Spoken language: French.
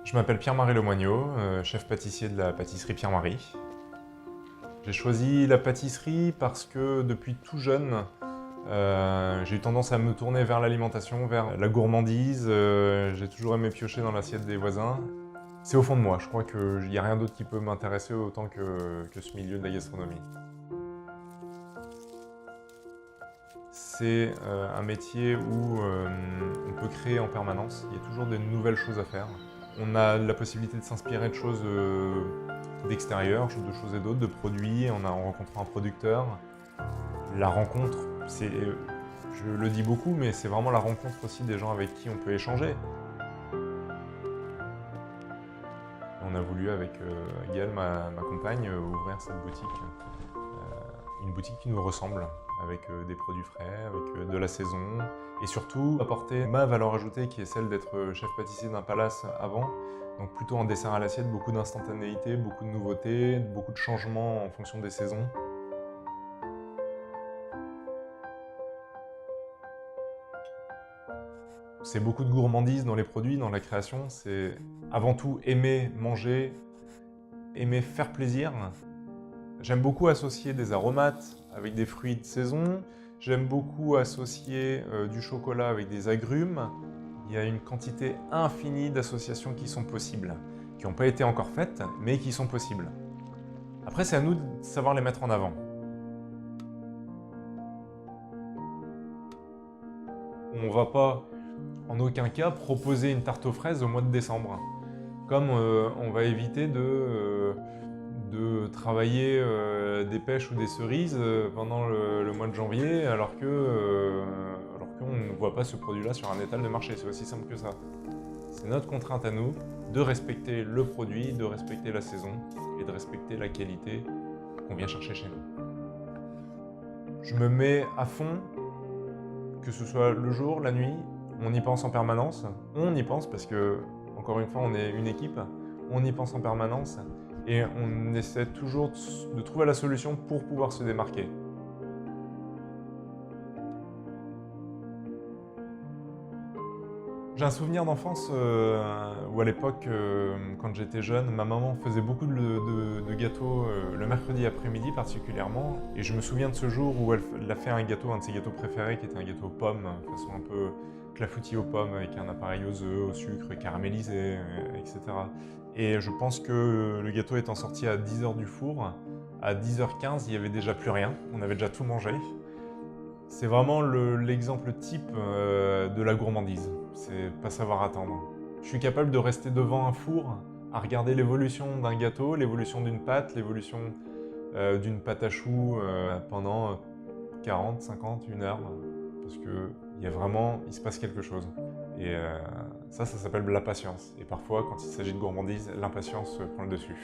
Je m'appelle Pierre-Marie Lemoigneau, chef pâtissier de la pâtisserie Pierre-Marie. J'ai choisi la pâtisserie parce que depuis tout jeune, j'ai eu tendance à me tourner vers l'alimentation, vers la gourmandise. J'ai toujours aimé piocher dans l'assiette des voisins. C'est au fond de moi, je crois qu'il n'y a rien d'autre qui peut m'intéresser autant que ce milieu de la gastronomie. C'est un métier où on peut créer en permanence, il y a toujours de nouvelles choses à faire. On a la possibilité de s'inspirer de choses d'extérieur, de choses et d'autres, de produits, en rencontrant un producteur. La rencontre, je le dis beaucoup, mais c'est vraiment la rencontre aussi des gens avec qui on peut échanger. On a voulu, avec Gaëlle, ma compagne, ouvrir cette boutique. Une boutique qui nous ressemble, avec des produits frais, avec de la saison, et surtout apporter ma valeur ajoutée qui est celle d'être chef pâtissier d'un palace avant, donc plutôt en dessert à l'assiette, beaucoup d'instantanéité, beaucoup de nouveautés, beaucoup de changements en fonction des saisons. C'est beaucoup de gourmandise dans les produits, dans la création, c'est avant tout aimer manger, aimer faire plaisir. J'aime beaucoup associer des aromates avec des fruits de saison. J'aime beaucoup associer du chocolat avec des agrumes. Il y a une quantité infinie d'associations qui sont possibles, qui n'ont pas été encore faites, mais qui sont possibles. Après, c'est à nous de savoir les mettre en avant. On ne va pas, en aucun cas, proposer une tarte aux fraises au mois de décembre. Comme on va éviter de travailler des pêches ou des cerises pendant le mois de janvier alors qu'on ne voit pas ce produit-là sur un étal de marché. C'est aussi simple que ça. C'est notre contrainte à nous de respecter le produit, de respecter la saison et de respecter la qualité qu'on vient chercher chez nous. Je me mets à fond, que ce soit le jour, la nuit, on y pense en permanence. On y pense parce que, encore une fois, on est une équipe, on y pense en permanence. Et on essaie toujours de trouver la solution pour pouvoir se démarquer. J'ai un souvenir d'enfance où à l'époque, quand j'étais jeune, ma maman faisait beaucoup de gâteaux le mercredi après-midi particulièrement. Et je me souviens de ce jour où elle a fait un gâteau, un de ses gâteaux préférés, qui était un gâteau aux pommes, façon un peu clafoutis aux pommes, avec un appareil aux œufs, au sucre, caramélisé, etc. Et je pense que le gâteau étant sorti à 10h du four, à 10h15, il n'y avait déjà plus rien, on avait déjà tout mangé. C'est vraiment l'exemple type de la gourmandise, c'est pas savoir attendre. Je suis capable de rester devant un four à regarder l'évolution d'un gâteau, l'évolution d'une pâte, l'évolution d'une pâte à choux pendant 40, 50, 1 heure, parce qu'il se passe quelque chose. Et ça s'appelle la patience. Et parfois, quand il s'agit de gourmandise, l'impatience prend le dessus.